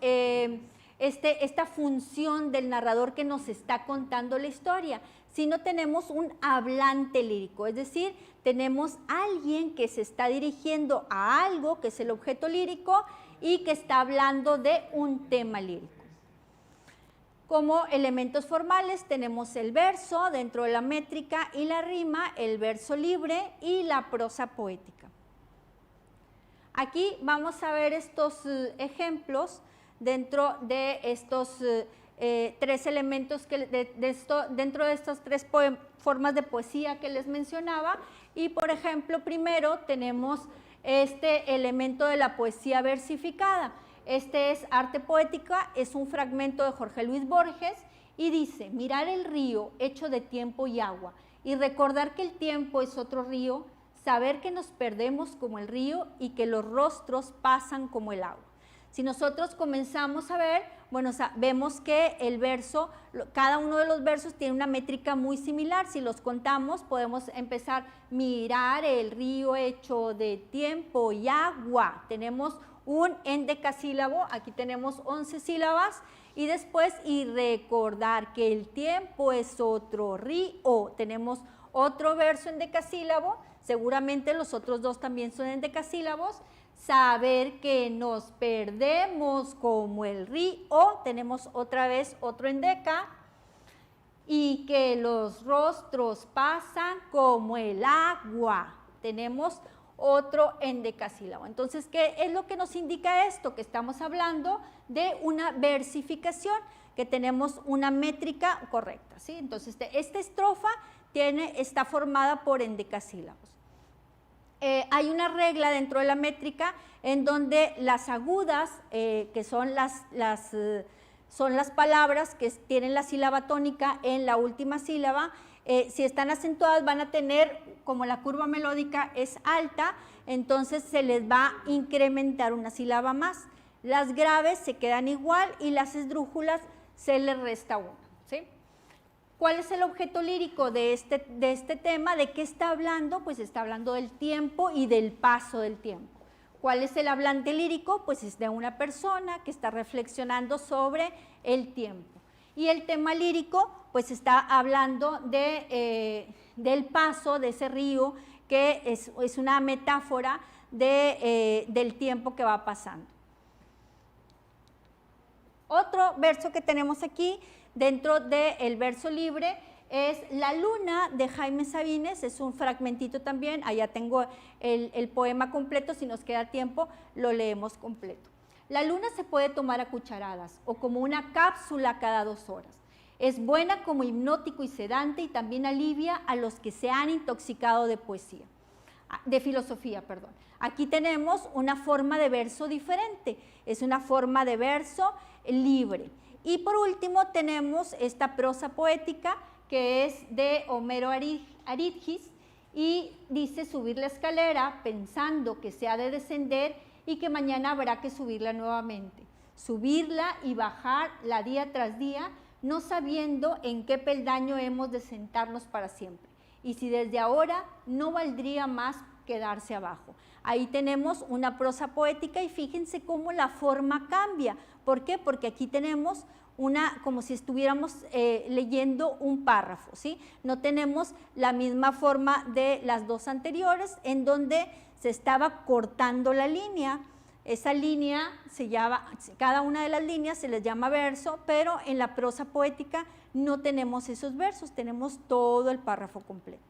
S3: esta función del narrador que nos está contando la historia, sino tenemos un hablante lírico, es decir, tenemos alguien que se está dirigiendo a algo que es el objeto lírico y que está hablando de un tema lírico. Como elementos formales tenemos el verso dentro de la métrica y la rima, el verso libre y la prosa poética. Aquí vamos a ver estos ejemplos dentro de estos 3 elementos, dentro de estas 3 formas de poesía que les mencionaba. Y por ejemplo, primero tenemos este elemento de la poesía versificada. Este es Arte Poética, es un fragmento de Jorge Luis Borges, y dice: mirar el río hecho de tiempo y agua, y recordar que el tiempo es otro río, saber que nos perdemos como el río y que los rostros pasan como el agua. Si nosotros comenzamos a ver, bueno, vemos que el verso, cada uno de los versos tiene una métrica muy similar. Si los contamos, podemos empezar: mirar el río hecho de tiempo y agua. Tenemos un endecasílabo, aquí tenemos 11 sílabas. Y después, y recordar que el tiempo es otro río. Tenemos otro verso endecasílabo, seguramente los otros dos también son endecasílabos. Saber que nos perdemos como el río, tenemos otra vez otro endeca. Y que los rostros pasan como el agua, tenemos otro endecasílabo. Entonces, ¿qué es lo que nos indica esto? Que estamos hablando de una versificación, que tenemos una métrica correcta, ¿sí? Entonces, esta estrofa está formada por endecasílabos. Hay una regla dentro de la métrica en donde las agudas, que son las palabras que tienen la sílaba tónica en la última sílaba, si están acentuadas van a tener, como la curva melódica es alta, entonces se les va a incrementar una sílaba más. Las graves se quedan igual y las esdrújulas se les resta una, ¿sí? ¿Cuál es el objeto lírico de este tema? ¿De qué está hablando? Pues está hablando del tiempo y del paso del tiempo. ¿Cuál es el hablante lírico? Pues es de una persona que está reflexionando sobre el tiempo. Y el tema lírico, pues está hablando del paso de ese río, que es una metáfora del tiempo que va pasando. Otro verso que tenemos aquí, dentro del verso libre, es La Luna de Jaime Sabines. Es un fragmentito también, allá tengo el poema completo, si nos queda tiempo lo leemos completo. La luna se puede tomar a cucharadas o como una cápsula cada 2 horas. Es buena como hipnótico y sedante y también alivia a los que se han intoxicado de filosofía, perdón. Aquí tenemos una forma de verso diferente, es una forma de verso libre. Y por último tenemos esta prosa poética que es de Homero Aridgis y dice: subir la escalera pensando que se ha de descender y que mañana habrá que subirla nuevamente. Subirla y bajarla día tras día, no sabiendo en qué peldaño hemos de sentarnos para siempre. Y si desde ahora no valdría más quedarse abajo. Ahí tenemos una prosa poética y fíjense cómo la forma cambia. ¿Por qué? Porque aquí tenemos como si estuviéramos leyendo un párrafo, ¿sí? No tenemos la misma forma de las dos anteriores, en donde se estaba cortando la línea. Esa línea cada una de las líneas se les llama verso, pero en la prosa poética no tenemos esos versos, tenemos todo el párrafo completo.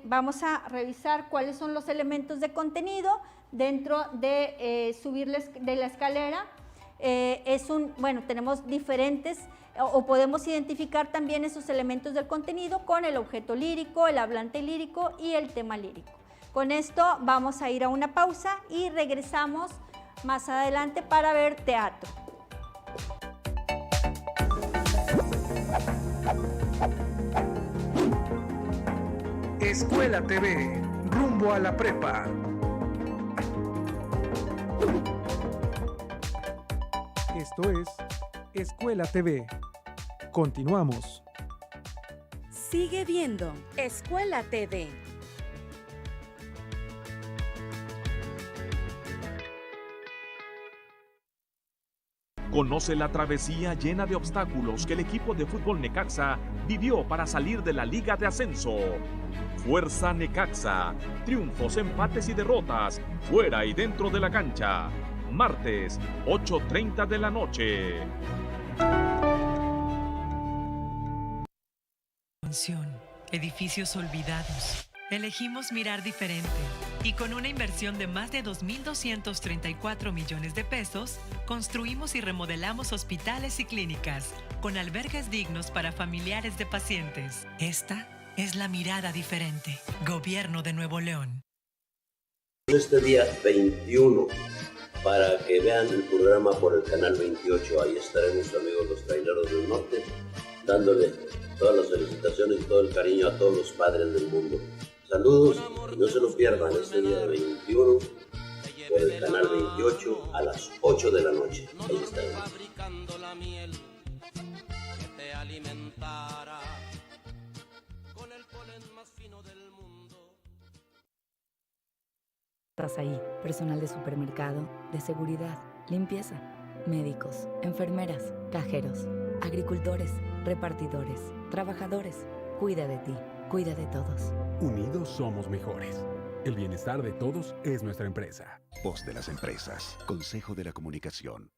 S3: Vamos a revisar cuáles son los elementos de contenido dentro de subir de la escalera. Tenemos diferentes, o podemos identificar también esos elementos del contenido con el objeto lírico, el hablante lírico y el tema lírico. Con esto vamos a ir a una pausa y regresamos más adelante para ver teatro.
S2: Escuela TV, rumbo a la prepa. Esto es Escuela TV. Continuamos.
S1: Sigue viendo Escuela TV.
S8: Conoce la travesía llena de obstáculos que el equipo de fútbol Necaxa vivió para salir de la Liga de Ascenso. Fuerza Necaxa, triunfos, empates y derrotas, fuera y dentro de la cancha. Martes, 8:30 de la noche.
S10: Edificios olvidados. Elegimos mirar diferente y con una inversión de más de 2.234 millones de pesos, construimos y remodelamos hospitales y clínicas con albergues dignos para familiares de pacientes. Esta es la mirada diferente. Gobierno de Nuevo León.
S11: Este día 21, para que vean el programa por el canal 28, ahí estarán nuestros amigos los Traileros del Norte, dándole todas las felicitaciones y todo el cariño a todos los padres del mundo. Saludos y no se lo pierdan este día de 21 por el canal 28. 28 a las 8 de la noche. Ahí estaremos.
S12: Estás ahí, personal de supermercado, de seguridad, limpieza, médicos, enfermeras, cajeros, agricultores, repartidores, trabajadores. Cuida de ti, cuida de todos.
S13: Unidos somos mejores. El bienestar de todos es nuestra empresa.
S14: Voz de las empresas. Consejo de la Comunicación.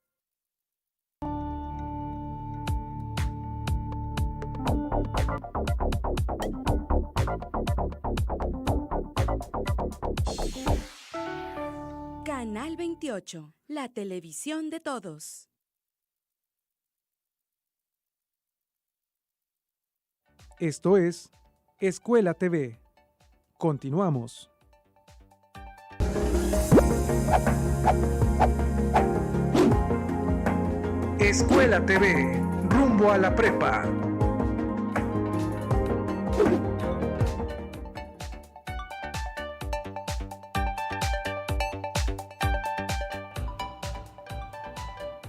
S1: Canal 28, la televisión de todos.
S2: Esto es Escuela TV. Continuamos. Escuela TV, rumbo a la prepa.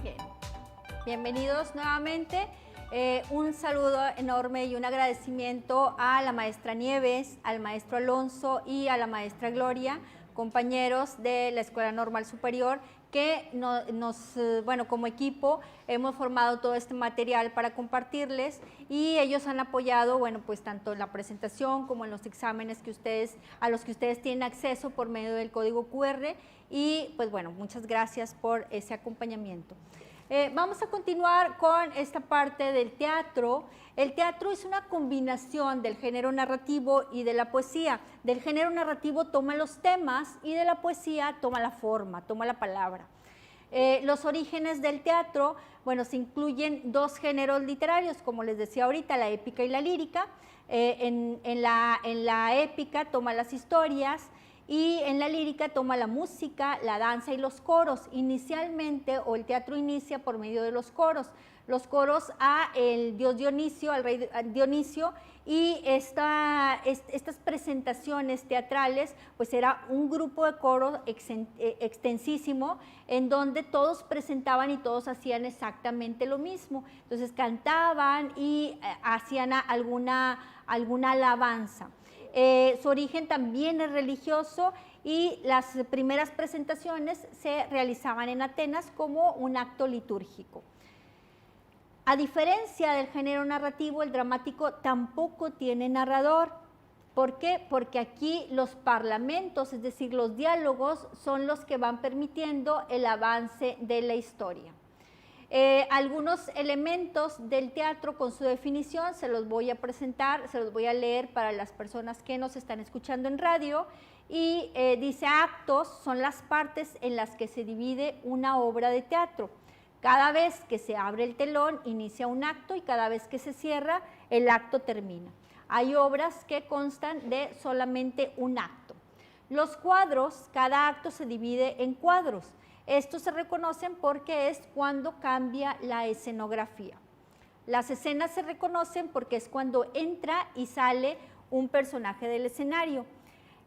S3: Bien. Bienvenidos nuevamente. Un saludo enorme y un agradecimiento a la maestra Nieves, al maestro Alonso y a la maestra Gloria, compañeros de la Escuela Normal Superior, que bueno, como equipo hemos formado todo este material para compartirles y ellos han apoyado, bueno, pues tanto en la presentación como en los exámenes a los que ustedes tienen acceso por medio del código QR y pues bueno, muchas gracias por ese acompañamiento. Vamos a continuar con esta parte del teatro. El teatro es una combinación del género narrativo y de la poesía. Del género narrativo toma los temas y de la poesía toma la forma, toma la palabra. Los orígenes del teatro, bueno, se incluyen dos géneros literarios, como les decía ahorita, la épica y la lírica. En la épica toma las historias, y en la lírica toma la música, la danza y los coros. Inicialmente, o el teatro inicia por medio de los coros a el dios Dionisio, al rey Dionisio, y estas presentaciones teatrales, pues era un grupo de coro extensísimo, en donde todos presentaban y todos hacían exactamente lo mismo. Entonces cantaban y hacían alguna alabanza. Su origen también es religioso y las primeras presentaciones se realizaban en Atenas como un acto litúrgico. A diferencia del género narrativo, el dramático tampoco tiene narrador. ¿Por qué? Porque aquí los parlamentos, es decir, los diálogos, son los que van permitiendo el avance de la historia. Algunos elementos del teatro con su definición se los voy a presentar, se los voy a leer para las personas que nos están escuchando en radio y dice: actos son las partes en las que se divide una obra de teatro. Cada vez que se abre el telón inicia un acto y cada vez que se cierra el acto termina. Hay obras que constan de solamente un acto. Los cuadros, cada acto se divide en cuadros. Estos se reconocen porque es cuando cambia la escenografía. Las escenas se reconocen porque es cuando entra y sale un personaje del escenario.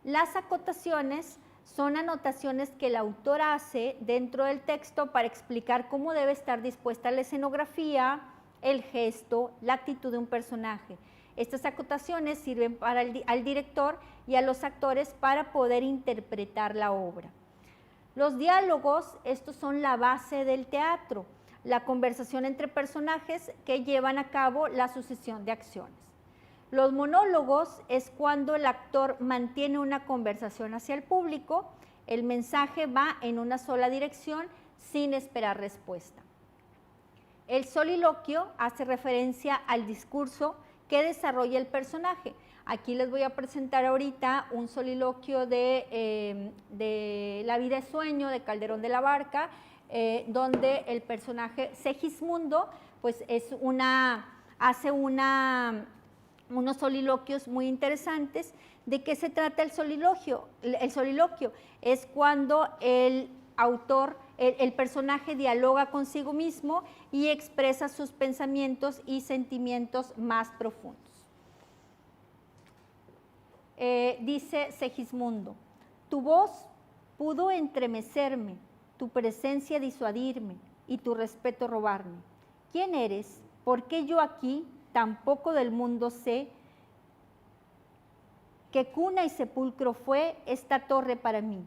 S3: Las acotaciones son anotaciones que el autor hace dentro del texto para explicar cómo debe estar dispuesta la escenografía, el gesto, la actitud de un personaje. Estas acotaciones sirven al director y a los actores para poder interpretar la obra. Los diálogos, estos son la base del teatro, la conversación entre personajes que llevan a cabo la sucesión de acciones. Los monólogos es cuando el actor mantiene una conversación hacia el público, el mensaje va en una sola dirección sin esperar respuesta. El soliloquio hace referencia al discurso que desarrolla el personaje. Aquí les voy a presentar ahorita un soliloquio de La vida es sueño, de Calderón de la Barca, donde el personaje Segismundo pues hace unos soliloquios muy interesantes. ¿De qué se trata el soliloquio? El soliloquio es cuando el autor, el personaje dialoga consigo mismo y expresa sus pensamientos y sentimientos más profundos. Dice Segismundo: tu voz pudo entremecerme, tu presencia disuadirme y tu respeto robarme. ¿Quién eres? ¿Por qué yo aquí? Tampoco del mundo sé. ¿Qué cuna y sepulcro fue esta torre para mí?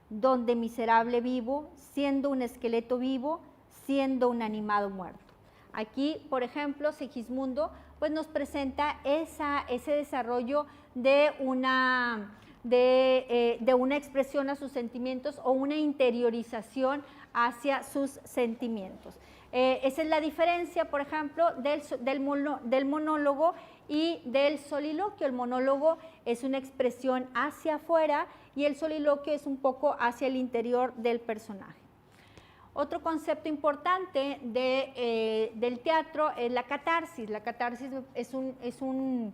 S3: Donde miserable vivo, siendo un esqueleto vivo, siendo un animado muerto. Aquí, por ejemplo, Segismundo pues nos presenta ese desarrollo de una expresión a sus sentimientos o una interiorización hacia sus sentimientos. Esa es la diferencia, por ejemplo, del monólogo y del soliloquio. El monólogo es una expresión hacia afuera y el soliloquio es un poco hacia el interior del personaje. Otro concepto importante del teatro es la catarsis. La catarsis es un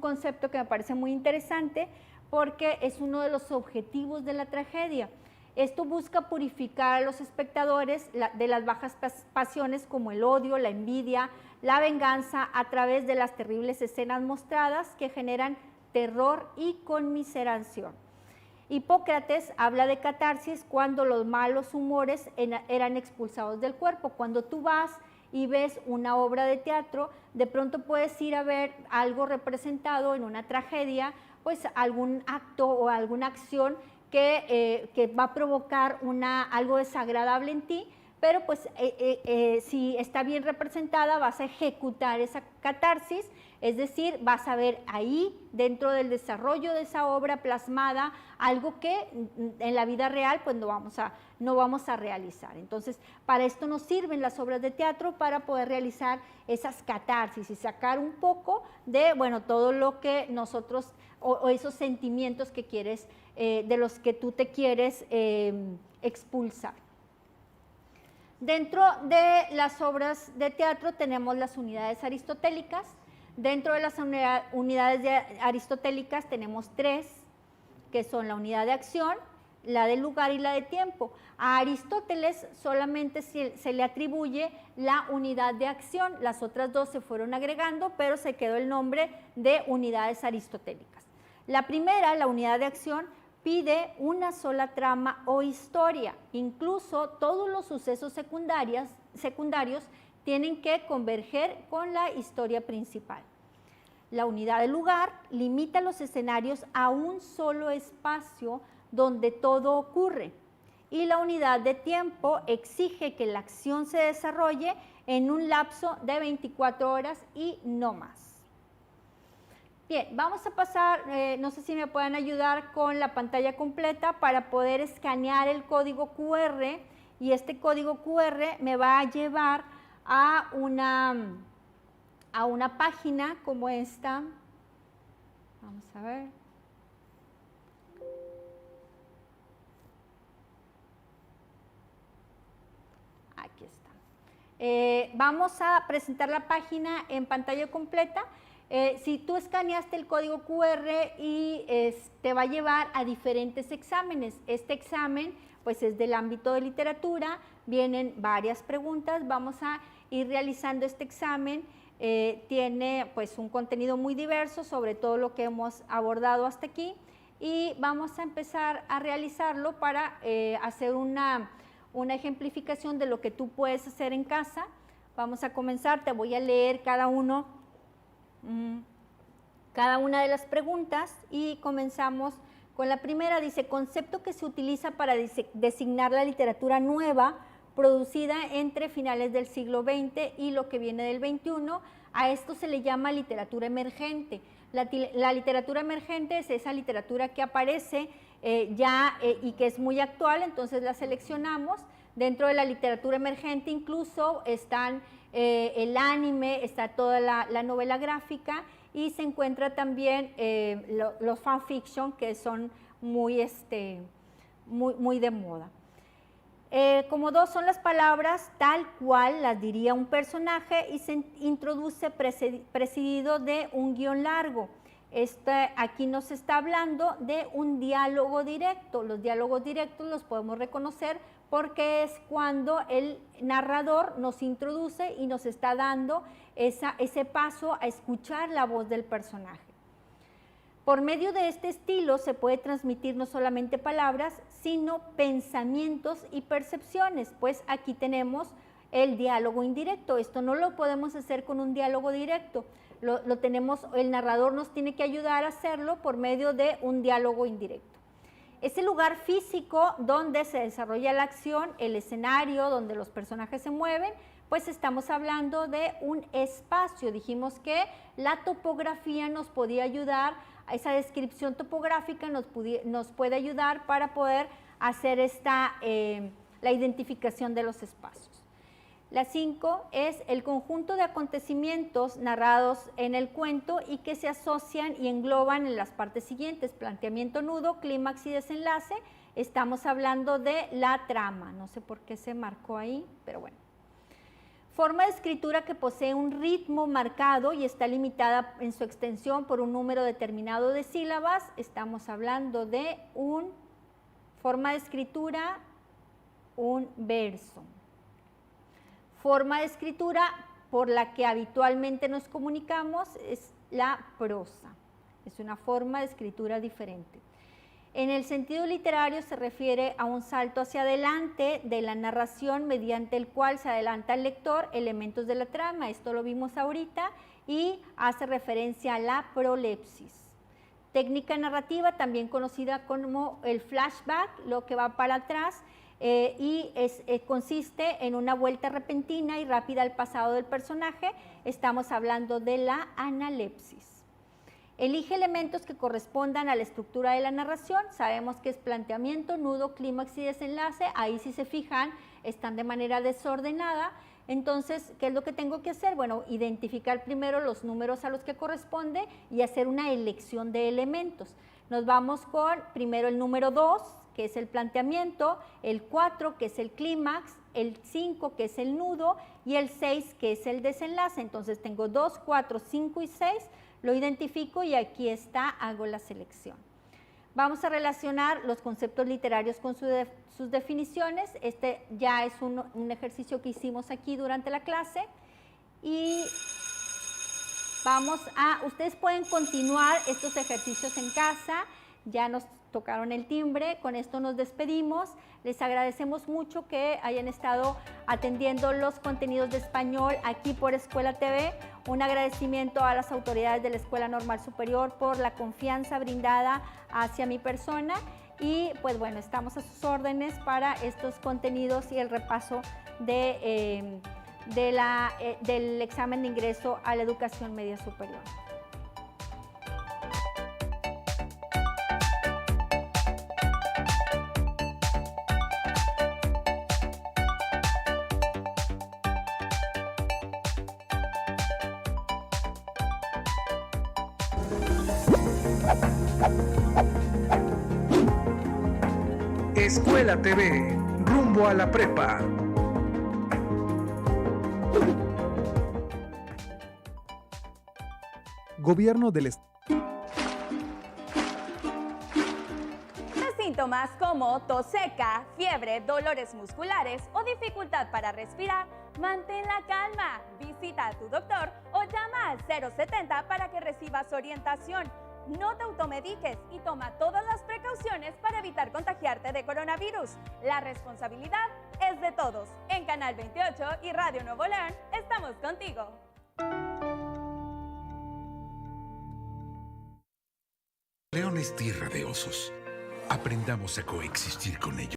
S3: concepto que me parece muy interesante porque es uno de los objetivos de la tragedia. Esto busca purificar a los espectadores de las bajas pasiones como el odio, la envidia, la venganza a través de las terribles escenas mostradas que generan terror y conmiseración. Hipócrates habla de catarsis cuando los malos humores eran expulsados del cuerpo. Cuando tú vas y ves una obra de teatro, de pronto puedes ir a ver algo representado en una tragedia, pues algún acto o alguna acción que va a provocar algo desagradable en ti, pero pues si está bien representada vas a ejecutar esa catarsis, es decir, vas a ver ahí dentro del desarrollo de esa obra plasmada algo que en la vida real pues no vamos a realizar. Entonces, para esto nos sirven las obras de teatro para poder realizar esas catarsis y sacar un poco de, bueno, todo lo que nosotros o esos sentimientos que quieres, de los que tú te quieres expulsar. Dentro de las obras de teatro tenemos las unidades aristotélicas. Dentro de las unidades aristotélicas tenemos tres, que son la unidad de acción, la de lugar y la de tiempo. A Aristóteles solamente se le atribuye la unidad de acción, las otras dos se fueron agregando, pero se quedó el nombre de unidades aristotélicas. La primera, la unidad de acción, pide una sola trama o historia. Incluso todos los sucesos secundarios tienen que converger con la historia principal. La unidad de lugar limita los escenarios a un solo espacio donde todo ocurre. Y la unidad de tiempo exige que la acción se desarrolle en un lapso de 24 horas y no más. Bien, vamos a pasar, no sé si me pueden ayudar con la pantalla completa para poder escanear el código QR, y este código QR me va a llevar a una página como esta. Vamos a ver. Aquí está. Vamos a presentar la página en pantalla completa. Si tú escaneaste el código QR y te va a llevar a diferentes exámenes. Este examen pues es del ámbito de literatura, vienen varias preguntas, vamos a ir realizando este examen, tiene pues un contenido muy diverso sobre todo lo que hemos abordado hasta aquí y vamos a empezar a realizarlo para hacer una ejemplificación de lo que tú puedes hacer en casa. Vamos a comenzar, te voy a leer cada una de las preguntas y comenzamos con la primera. Dice, concepto que se utiliza para designar la literatura nueva producida entre finales del siglo XX y lo que viene del XXI. A esto se le llama literatura emergente. La literatura emergente es esa literatura que aparece y que es muy actual, entonces la seleccionamos. Dentro de la literatura emergente incluso están el anime, está toda la novela gráfica y se encuentra también los fanfiction que son muy de moda. Como dos son las palabras tal cual las diría un personaje y se introduce precedido de un guión largo. Aquí nos está hablando de un diálogo directo. Los diálogos directos los podemos reconocer porque es cuando el narrador nos introduce y nos está dando ese paso a escuchar la voz del personaje. Por medio de este estilo se puede transmitir no solamente palabras, sino pensamientos y percepciones, pues aquí tenemos el diálogo indirecto. Esto no lo podemos hacer con un diálogo directo, lo tenemos, el narrador nos tiene que ayudar a hacerlo por medio de un diálogo indirecto. Es el lugar físico donde se desarrolla la acción, el escenario donde los personajes se mueven, pues estamos hablando de un espacio. Dijimos que la topografía nos podía ayudar, esa descripción topográfica nos puede ayudar para poder hacer la identificación de los espacios. La 5 es el conjunto de acontecimientos narrados en el cuento y que se asocian y engloban en las partes siguientes: planteamiento, nudo, clímax y desenlace. Estamos hablando de la trama, no sé por qué se marcó ahí, pero bueno. Forma de escritura que posee un ritmo marcado y está limitada en su extensión por un número determinado de sílabas. Estamos hablando de forma de escritura, un verso. Forma de escritura por la que habitualmente nos comunicamos es la prosa. Es una forma de escritura diferente. En el sentido literario se refiere a un salto hacia adelante de la narración mediante el cual se adelanta al lector elementos de la trama. Esto lo vimos ahorita y hace referencia a la prolepsis. Técnica narrativa, también conocida como el flashback, lo que va para atrás, consiste en una vuelta repentina y rápida al pasado del personaje. Estamos hablando de la analepsis. Elige elementos que correspondan a la estructura de la narración. Sabemos que es planteamiento, nudo, clímax y desenlace. Ahí, si se fijan, están de manera desordenada. Entonces, ¿qué es lo que tengo que hacer? Bueno, identificar primero los números a los que corresponde y hacer una elección de elementos. Nos vamos con primero el número 2, que es el planteamiento, el 4, que es el clímax, el 5, que es el nudo, y el 6, que es el desenlace. Entonces tengo 2, 4, 5 y 6, lo identifico y aquí está, hago la selección. Vamos a relacionar los conceptos literarios con sus definiciones. Este ya es un ejercicio que hicimos aquí durante la clase. Y ustedes pueden continuar estos ejercicios en casa. Ya nos tocaron el timbre, con esto nos despedimos. Les agradecemos mucho que hayan estado atendiendo los contenidos de español aquí por Escuela TV. Un agradecimiento a las autoridades de la Escuela Normal Superior por la confianza brindada hacia mi persona. Y pues bueno, estamos a sus órdenes para estos contenidos y el repaso del examen de ingreso a la educación media superior.
S2: Escuela TV, rumbo a la prepa. Gobierno del Estado.
S15: Síntomas como tos seca, fiebre, dolores musculares o dificultad para respirar, mantén la calma. Visita a tu doctor o llama al 070 para que recibas orientación. No te automediques y toma todas las precauciones para evitar contagiarte de coronavirus. La responsabilidad es de todos. En Canal 28 y Radio Nuevo León estamos contigo.
S16: León es tierra de osos. Aprendamos a coexistir con ellos.